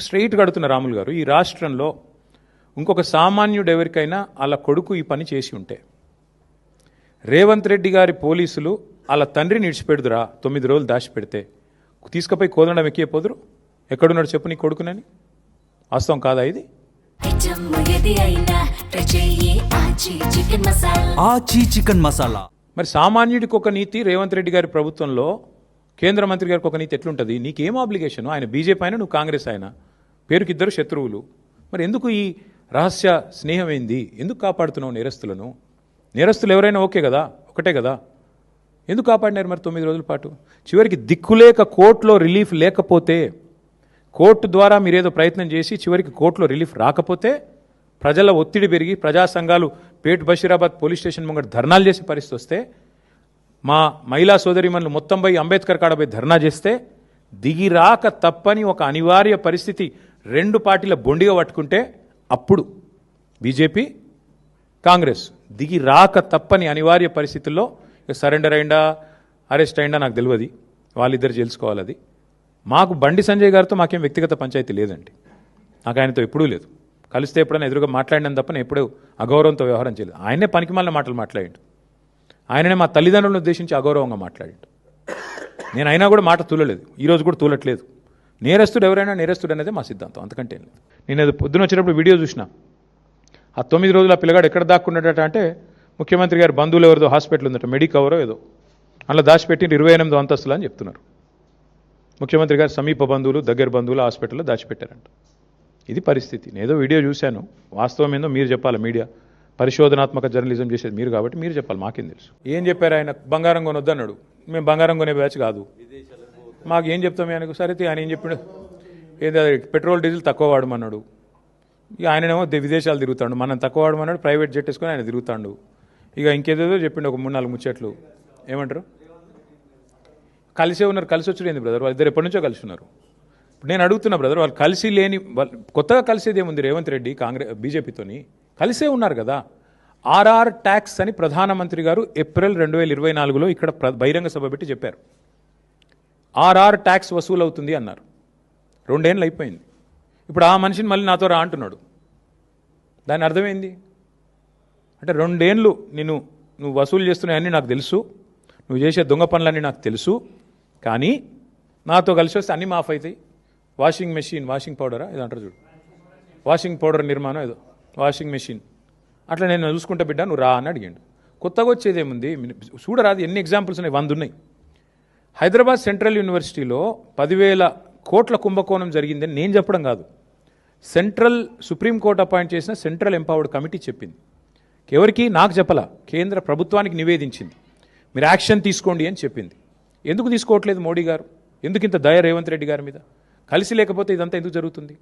స్ట్రైట్గా అడుగుతున్న రాములు గారు, ఈ రాష్ట్రంలో ఇంకొక సామాన్యుడు ఎవరికైనా అలా కొడుకు ఈ పని చేసి ఉంటే రేవంత్ రెడ్డి గారి పోలీసులు అలా తండ్రిని విడిచిపెడుదురా 9 రోజులు దాచిపెడితే తీసుకుపోయి కోదండం ఎక్కిపోదురు? ఎక్కడున్నాడు చెప్పు నీ కొడుకునని? వాస్తవం కాదా ఇది? చికెన్ మసాలా. మరి సామాన్యుడికి ఒక నీతి రేవంత్ రెడ్డి గారి ప్రభుత్వంలో, కేంద్ర మంత్రి గారికి ఒక నీతి ఎట్లుంటుంది? నీకేం ఆబ్లిగేషన్? ఆయన బీజేపీ అయినా నువ్వు కాంగ్రెస్ అయినా, పేరుకి ఇద్దరు శత్రువులు. మరి ఎందుకు ఈ రహస్య స్నేహం ఏంది? ఎందుకు కాపాడుతున్నావు నేరస్తులను? నేరస్తులు ఎవరైనా ఓకే కదా, ఒకటే కదా, ఎందుకు కాపాడినారు మరి 9 రోజుల పాటు? చివరికి దిక్కులేక కోర్టులో రిలీఫ్ లేకపోతే, కోర్టు ద్వారా మీరేదో ప్రయత్నం చేసి చివరికి కోర్టులో రిలీఫ్ రాకపోతే ప్రజల ఒత్తిడి పెరిగి ప్రజా సంఘాలు పేట్ బషీరాబాద్ పోలీస్ స్టేషన్ ముంగట ధర్నాలు చేసే పరిస్థితి వస్తే, మా మహిళా సోదరిమణులు మొత్తం పోయి అంబేద్కర్ కాడపై ధర్నా చేస్తే దిగి రాక తప్పని ఒక అనివార్య పరిస్థితి 2 పార్టీల బొండిగా పట్టుకుంటే అప్పుడు బీజేపీ కాంగ్రెస్ దిగి రాక తప్పని అనివార్య పరిస్థితుల్లో సరెండర్ అయిందా అరెస్ట్ అయిందా నాకు తెలియదు, వాళ్ళిద్దరు తెలుసుకోవాలి. అది మాకు బండి సంజయ్ గారితో మాకేం వ్యక్తిగత పంచాయతీ లేదండి, నాకు ఆయనతో ఎప్పుడూ లేదు. కలిస్తే ఎప్పుడైనా ఎదురుగా మాట్లాడినాను తప్ప నేను ఎప్పుడూ అగౌరవంతో వ్యవహారం చేయలేదు. ఆయనే పనికిమాలిన మాటలు మాట్లాడిండు, ఆయననే మా తల్లిదండ్రులను ఉద్దేశించి అగౌరవంగా మాట్లాడిండు. నేను అయినా కూడా మాట తూలలేదు, ఈరోజు కూడా తూలట్లేదు. నేరస్తుడు ఎవరైనా నేరస్తుడు అనేది మా సిద్ధాంతం, అంతకంటే ఏం లేదు. నేను పొద్దున వచ్చేటప్పుడు వీడియో చూసిన, ఆ 9 రోజులు ఆ పిల్లగాడు ఎక్కడ దాక్కున్నాడట అంటే ముఖ్యమంత్రి గారు బంధువులు ఎవరిదో హాస్పిటల్ ఉందట, మెడికవరో ఏదో, అందులో దాచిపెట్టి 28 అంతస్తులు అని చెప్తున్నారు. ముఖ్యమంత్రి గారు సమీప బంధువులు దగ్గర బంధువులు హాస్పిటల్లో దాచిపెట్టారంట. ఇది పరిస్థితి. నేను ఏదో వీడియో చూశాను, వాస్తవం ఏందో మీరు చెప్పాలి. మీడియా పరిశోధనాత్మక జర్నలిజం చేసేది మీరు కాబట్టి మీరు చెప్పాలి, మాకేం తెలుసు. ఏం చెప్పారు ఆయన? బంగారం కొనొద్దన్నాడు. మేము బంగారం కొనే బ్యాచ్ కాదు, మాకు ఏం చెప్తాం ఆయనకు? సరే ఆయన ఏం చెప్పాడు? ఏదో పెట్రోల్ డీజిల్ తక్కువ వాడమన్నాడు. ఇక ఆయననేమో విదేశాలు తిరుగుతాడు, మనం తక్కువ వాడమన్నాడు, ప్రైవేట్ జెట్ వేసుకొని ఆయన తిరుగుతాడు. ఇక ఇంకేదేదో చెప్పిండు, ఒక 3-4 ముచ్చట్లు. ఏమంటారు? కలిసే ఉన్నారు, కలిసి వచ్చి ఏంది బ్రదర్? వాళ్ళిద్దరు ఎప్పటి నుంచో కలిసి ఉన్నారు. నేను అడుగుతున్నా బ్రదర్, వాళ్ళు కలిసి లేని, కొత్తగా కలిసేది ఏముంది? రేవంత్ రెడ్డి కాంగ్రెస్ బీజేపీతోని కలిసే ఉన్నారు కదా. ఆర్ఆర్ ట్యాక్స్ అని ప్రధానమంత్రి గారు ఏప్రిల్ 2024లో ఇక్కడ బహిరంగ సభ పెట్టి చెప్పారు. ఆర్ఆర్ ట్యాక్స్ వసూలు అవుతుంది అన్నారు. 2 ఏళ్ళు అయిపోయింది. ఇప్పుడు ఆ మనిషిని మళ్ళీ నాతో రా అంటున్నాడు. దాని అర్థమైంది అంటే 2 ఏళ్ళు నువ్వు వసూలు చేస్తున్నాయన్నీ నాకు తెలుసు, నువ్వు చేసే దొంగ పనులన్నీ నాకు తెలుసు, కానీ నాతో కలిసి వస్తే అన్నీ మాఫ్ అవుతాయి. వాషింగ్ మెషిన్, వాషింగ్ పౌడరా ఏదో అంటారు చూడు, వాషింగ్ పౌడర్ నిర్మాణం ఏదో, వాషింగ్ మెషిన్, అట్లా నేను చూసుకుంటా బిడ్డ, నువ్వు రా అని అడిగాడు. కొత్తగా వచ్చేదేముంది? చూడరాదు, ఎన్ని ఎగ్జాంపుల్స్ ఉన్నాయి, 100 ఉన్నాయి. హైదరాబాద్ సెంట్రల్ యూనివర్సిటీలో 10,000 కోట్ల కుంభకోణం జరిగిందని నేను చెప్పడం కాదు, సెంట్రల్ సుప్రీంకోర్టు అపాయింట్ చేసిన సెంట్రల్ ఎంపవర్డ్ కమిటీ చెప్పింది. ఎవరికి? నాకు చెప్పలా, కేంద్ర ప్రభుత్వానికి నివేదించింది. మీరు యాక్షన్ తీసుకోండి అని చెప్పింది. ఎందుకు తీసుకోవట్లేదు మోడీ గారు? ఎందుకు ఇంత దయ రేవంత్ రెడ్డి గారి మీద? కలిసి లేకపోతే ఇదంతా ఎందుకు జరుగుతుంది?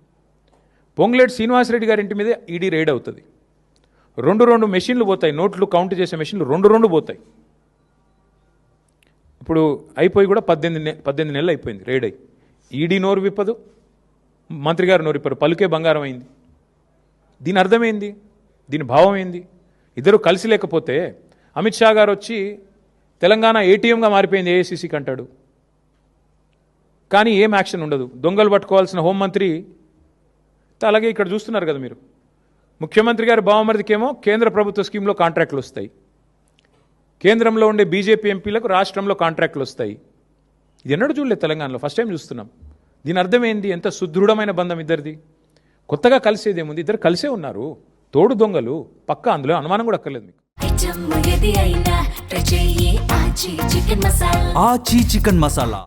పొంగులేటి శ్రీనివాసరెడ్డి గారి ఇంటి మీద ఈడీ రైడ్ అవుతుంది. 2 మెషిన్లు పోతాయి, నోట్లు కౌంట్ చేసే మెషిన్లు 2 పోతాయి. ఇప్పుడు అయిపోయి కూడా 18 నెలలు అయిపోయింది రైడ్ అయ్యి. ఈడీ నోరు విప్పదు, మంత్రి గారు నోరు విప్పరు, పలుకే బంగారం అయింది. దీని అర్థమైంది, దీని భావం ఏంది? ఇద్దరు కలిసి లేకపోతే అమిత్ షా గారు వచ్చి తెలంగాణ ఏటీఎంగా మారిపోయింది ఏఐసీసీకి అంటాడు, కానీ ఏం యాక్షన్ ఉండదు. దొంగలు పట్టుకోవాల్సిన హోంమంత్రి అలాగే ఇక్కడ చూస్తున్నారు కదా మీరు. ముఖ్యమంత్రి గారి బావమరిదికేమో కేంద్ర ప్రభుత్వ స్కీమ్లో కాంట్రాక్టులు వస్తాయి, కేంద్రంలో ఉండే బీజేపీ ఎంపీలకు రాష్ట్రంలో కాంట్రాక్టులు వస్తాయి. ఇది ఎన్నడూ చూడలేదు తెలంగాణలో, ఫస్ట్ టైం చూస్తున్నాం. దీని అర్థమైంది? ఎంత సుదృఢమైన బంధం ఇద్దరిది. కొత్తగా కలిసేదేముంది? ఇద్దరు కలిసే ఉన్నారు, తోడు దొంగలు పక్క, అందులో అనుమానం కూడా అక్కర్లేదు మీకు. చికెన్ మసాలా.